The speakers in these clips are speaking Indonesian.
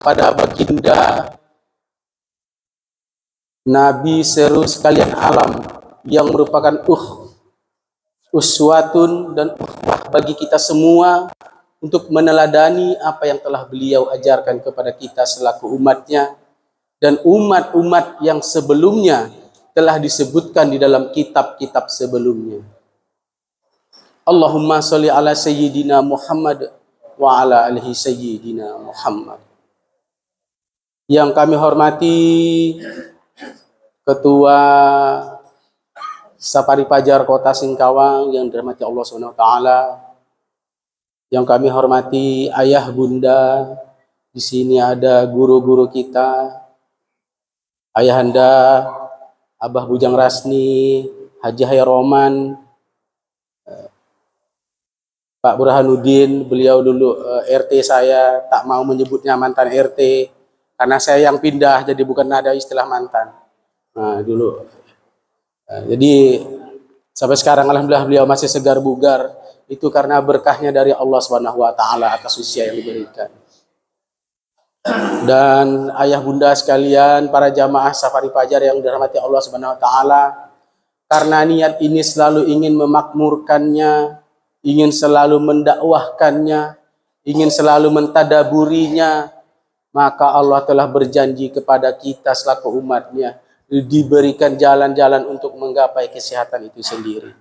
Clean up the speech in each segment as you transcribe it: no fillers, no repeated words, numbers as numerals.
pada baginda Nabi seru sekalian alam yang merupakan uswatun dan ukhwah bagi kita semua untuk meneladani apa yang telah beliau ajarkan kepada kita selaku umatnya dan umat-umat yang sebelumnya telah disebutkan di dalam kitab-kitab sebelumnya. Allahumma sholli ala sayyidina Muhammad wa ala alihi sayyidina Muhammad. Yang kami hormati Ketua Safari Fajar Kota Singkawang yang dirahmati Allah SWT, yang kami hormati ayah bunda, di sini ada guru-guru kita, ayahanda Abah Bujang Rasni, Haji Hayroman, Pak Burhanuddin, beliau dulu RT saya, tak mau menyebutnya mantan RT karena saya yang pindah, jadi bukan ada istilah mantan. Nah, dulu. Jadi sampai sekarang alhamdulillah beliau masih segar bugar, itu karena berkahnya dari Allah Subhanahu wa taala atas usia yang diberikan. Dan ayah bunda sekalian, para jamaah Safari Fajar yang dirahmati Allah Subhanahu wa taala, karena niat ini selalu ingin memakmurkannya, ingin selalu mendakwahkannya, ingin selalu mentadaburinya, maka Allah telah berjanji kepada kita selaku umatnya diberikan jalan-jalan untuk menggapai kesehatan itu sendiri.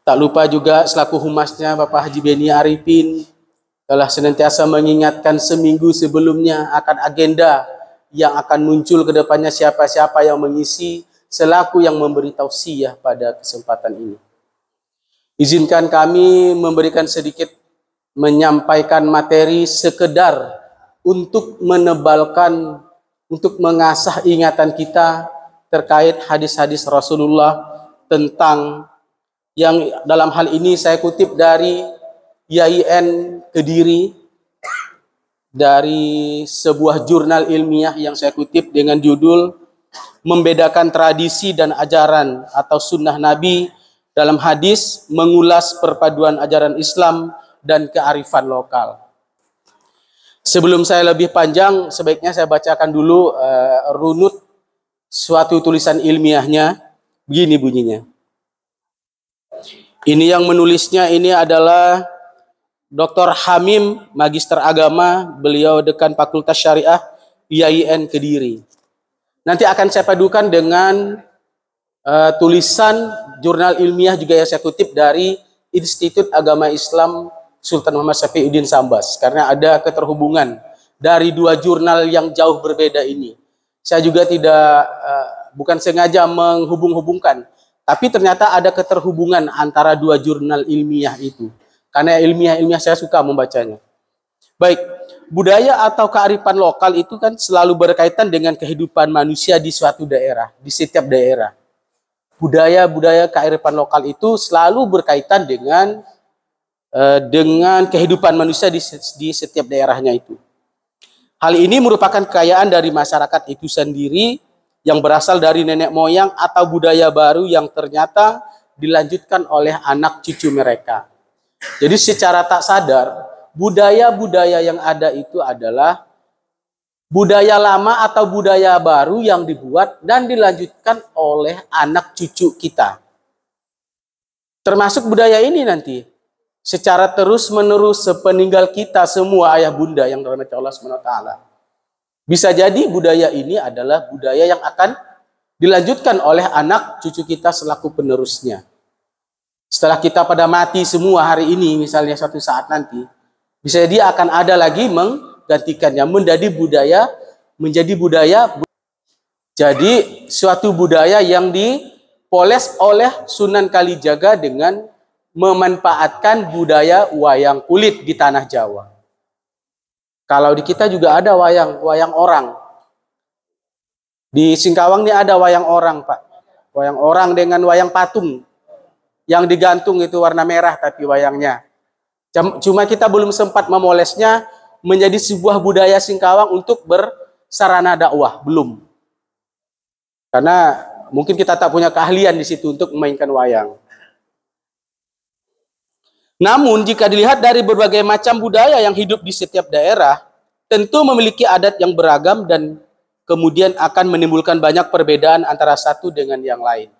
Tak lupa juga selaku humasnya Bapak Haji Beni Arifin telah senantiasa mengingatkan seminggu sebelumnya akan agenda yang akan muncul ke depannya, siapa-siapa yang mengisi selaku yang memberi tausiah pada kesempatan ini. Izinkan kami memberikan sedikit menyampaikan materi sekedar untuk menebalkan, untuk mengasah ingatan kita terkait hadis-hadis Rasulullah tentang yang dalam hal ini saya kutip dari YIN Kediri, dari sebuah jurnal ilmiah yang saya kutip dengan judul Membedakan Tradisi dan Ajaran atau Sunnah Nabi dalam Hadis, Mengulas Perpaduan Ajaran Islam dan Kearifan Lokal. Sebelum saya lebih panjang, sebaiknya saya bacakan dulu runut suatu tulisan ilmiahnya. Begini bunyinya. Ini yang menulisnya ini adalah Dr. Hamim, Magister Agama, beliau Dekan Fakultas Syariah YIN Kediri. Nanti akan saya padukan dengan tulisan jurnal ilmiah juga yang saya kutip dari Institut Agama Islam Sultan Muhammad Safiuddin Sambas, karena ada keterhubungan dari dua jurnal yang jauh berbeda ini. Saya juga bukan sengaja menghubung-hubungkan, tapi ternyata ada keterhubungan antara dua jurnal ilmiah itu. Karena ilmiah saya suka membacanya. Baik, budaya atau kearifan lokal itu kan selalu berkaitan dengan kehidupan manusia di suatu daerah, di setiap daerah. Budaya kearifan lokal itu selalu berkaitan dengan kehidupan manusia di setiap daerahnya itu. Hal ini merupakan kekayaan dari masyarakat itu sendiri yang berasal dari nenek moyang atau budaya baru yang ternyata dilanjutkan oleh anak cucu mereka. Jadi secara tak sadar, budaya-budaya yang ada itu adalah budaya lama atau budaya baru yang dibuat dan dilanjutkan oleh anak cucu kita. Termasuk budaya ini nanti secara terus-menerus sepeninggal kita semua ayah bunda yang dirahmati Allah SWT. Bisa jadi budaya ini adalah budaya yang akan dilanjutkan oleh anak cucu kita selaku penerusnya. Setelah kita pada mati semua hari ini, misalnya suatu saat nanti, bisa jadi akan ada lagi menggantikannya menjadi budaya. Jadi suatu budaya yang dipoles oleh Sunan Kalijaga dengan memanfaatkan budaya wayang kulit di tanah Jawa. Kalau di kita juga ada wayang orang. Di Singkawang ini ada wayang orang, Pak. Wayang orang dengan wayang patung. Yang digantung itu warna merah tapi wayangnya. Cuma kita belum sempat memolesnya menjadi sebuah budaya Singkawang untuk bersarana dakwah, belum. Karena mungkin kita tak punya keahlian di situ untuk memainkan wayang. Namun jika dilihat dari berbagai macam budaya yang hidup di setiap daerah, tentu memiliki adat yang beragam dan kemudian akan menimbulkan banyak perbedaan antara satu dengan yang lain.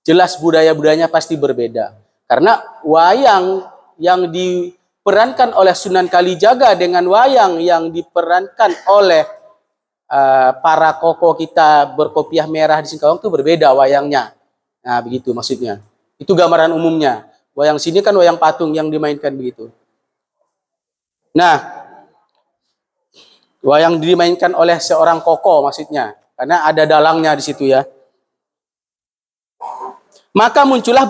Jelas budaya-budayanya pasti berbeda. Karena wayang yang diperankan oleh Sunan Kalijaga dengan wayang yang diperankan oleh para koko kita berkopiah merah di Singkawang itu berbeda wayangnya. Nah, begitu maksudnya. Itu gambaran umumnya. Wayang sini kan wayang patung yang dimainkan begitu. Nah, wayang dimainkan oleh seorang koko maksudnya. Karena ada dalangnya di situ ya. Maka muncullah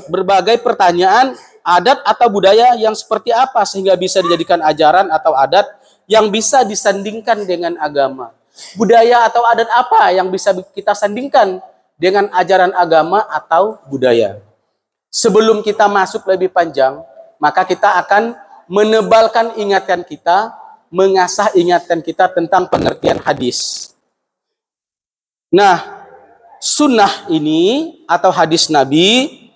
berbagai pertanyaan, adat atau budaya yang seperti apa sehingga bisa dijadikan ajaran atau adat yang bisa disandingkan dengan agama. Budaya atau adat apa yang bisa kita sandingkan dengan ajaran agama atau budaya. Sebelum kita masuk lebih panjang, maka kita akan menebalkan ingatan kita, mengasah ingatan kita tentang pengertian hadis. Nah, sunnah ini atau hadis Nabi,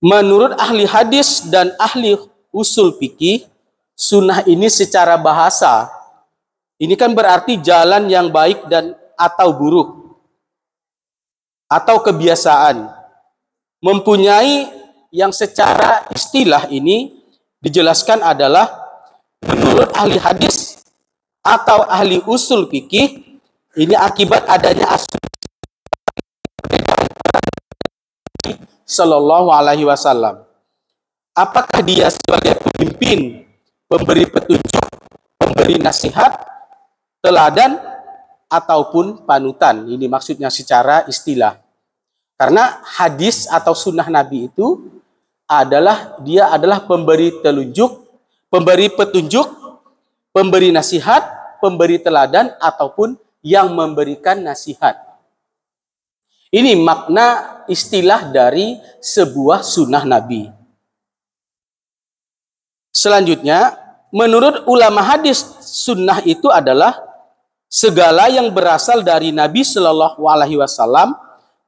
menurut ahli hadis dan ahli usul fikih, sunnah ini secara bahasa, ini kan berarti jalan yang baik dan atau buruk, atau kebiasaan. Mempunyai yang secara istilah ini dijelaskan adalah menurut ahli hadis atau ahli usul fikih, ini akibat adanya asumsi Sallallahu Alaihi Wasallam. Apakah dia sebagai pemimpin, pemberi petunjuk, pemberi nasihat, teladan, ataupun panutan? Ini maksudnya secara istilah. Karena hadis atau sunnah Nabi itu dia adalah pemberi telunjuk, pemberi petunjuk, pemberi nasihat, pemberi teladan, ataupun yang memberikan nasihat. Ini makna istilah dari sebuah sunnah Nabi. Selanjutnya, menurut ulama hadis, sunnah itu adalah segala yang berasal dari Nabi Shallallahu Alaihi Wasallam,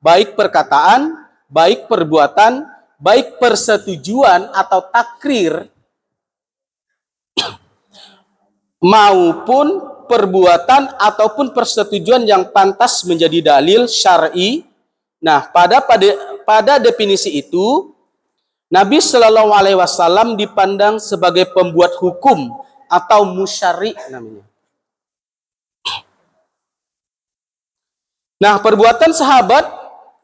baik perkataan, baik perbuatan, baik persetujuan atau takrir, maupun perbuatan ataupun persetujuan yang pantas menjadi dalil syar'i. Nah, pada definisi itu, Nabi Shallallahu Alaihi Wasallam dipandang sebagai pembuat hukum atau musyari namanya. Nah, perbuatan sahabat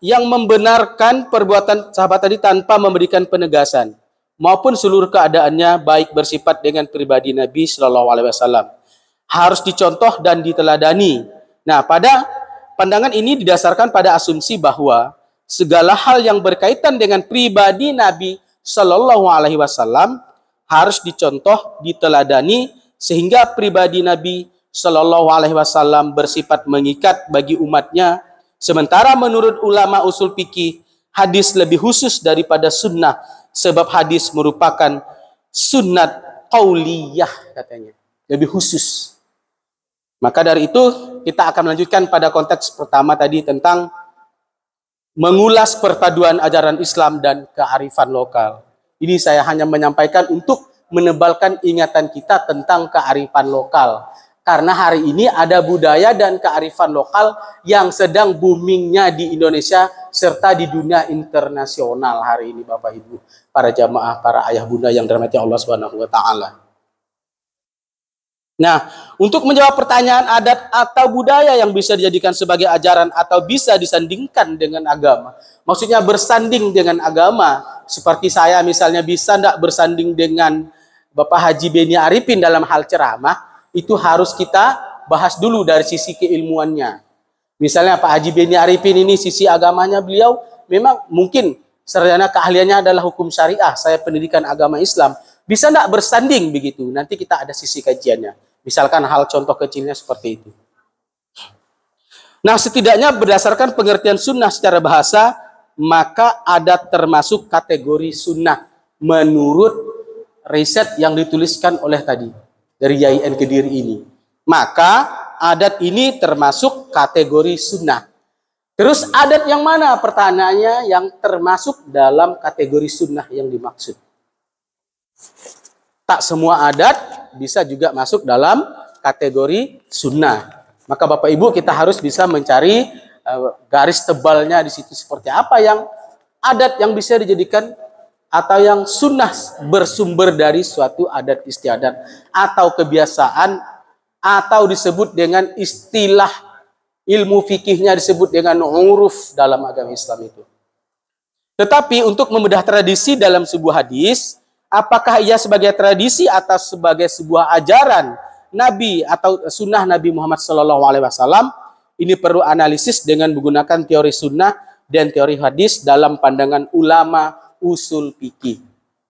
yang membenarkan perbuatan sahabat tadi tanpa memberikan penegasan, maupun seluruh keadaannya baik bersifat dengan pribadi Nabi Shallallahu Alaihi Wasallam, harus dicontoh dan diteladani. Nah, pada pandangan ini didasarkan pada asumsi bahwa segala hal yang berkaitan dengan pribadi Nabi Shallallahu Alaihi Wasallam harus dicontoh, diteladani, sehingga pribadi Nabi Shallallahu Alaihi Wasallam bersifat mengikat bagi umatnya. Sementara menurut ulama usul fikih, hadis lebih khusus daripada sunnah, sebab hadis merupakan sunnat qauliyah katanya, lebih khusus. Maka dari itu kita akan melanjutkan pada konteks pertama tadi tentang mengulas perpaduan ajaran Islam dan kearifan lokal. Ini saya hanya menyampaikan untuk menebalkan ingatan kita tentang kearifan lokal. Karena hari ini ada budaya dan kearifan lokal yang sedang boomingnya di Indonesia serta di dunia internasional hari ini, Bapak Ibu, para jamaah, para ayah bunda yang dirahmati Allah Subhanahu wa taala. Nah, untuk menjawab pertanyaan adat atau budaya yang bisa dijadikan sebagai ajaran atau bisa disandingkan dengan agama. Maksudnya bersanding dengan agama. Seperti saya misalnya bisa tidak bersanding dengan Bapak Haji Beni Arifin dalam hal ceramah. Itu harus kita bahas dulu dari sisi keilmuannya. Misalnya Pak Haji Beni Arifin ini sisi agamanya beliau memang mungkin sarjana keahliannya adalah hukum syariah. Saya pendidikan agama Islam. Bisa tidak bersanding begitu? Nanti kita ada sisi kajiannya. Misalkan hal contoh kecilnya seperti itu. Nah, setidaknya berdasarkan pengertian sunnah secara bahasa, maka adat termasuk kategori sunnah menurut riset yang dituliskan oleh tadi dari YIN Kediri ini. Maka adat ini termasuk kategori sunnah. Terus adat yang mana? Pertanyaannya yang termasuk dalam kategori sunnah yang dimaksud. tak semua adat bisa juga masuk dalam kategori sunnah. Maka Bapak Ibu kita harus bisa mencari garis tebalnya di situ seperti apa yang adat yang bisa dijadikan atau yang sunnah bersumber dari suatu adat istiadat atau kebiasaan atau disebut dengan istilah ilmu fikihnya disebut dengan uruf dalam agama Islam itu. Tetapi untuk membedah tradisi dalam sebuah hadis, apakah ia sebagai tradisi atau sebagai sebuah ajaran Nabi atau sunnah Nabi Muhammad SAW, ini perlu analisis dengan menggunakan teori sunnah dan teori hadis dalam pandangan ulama usul fikih.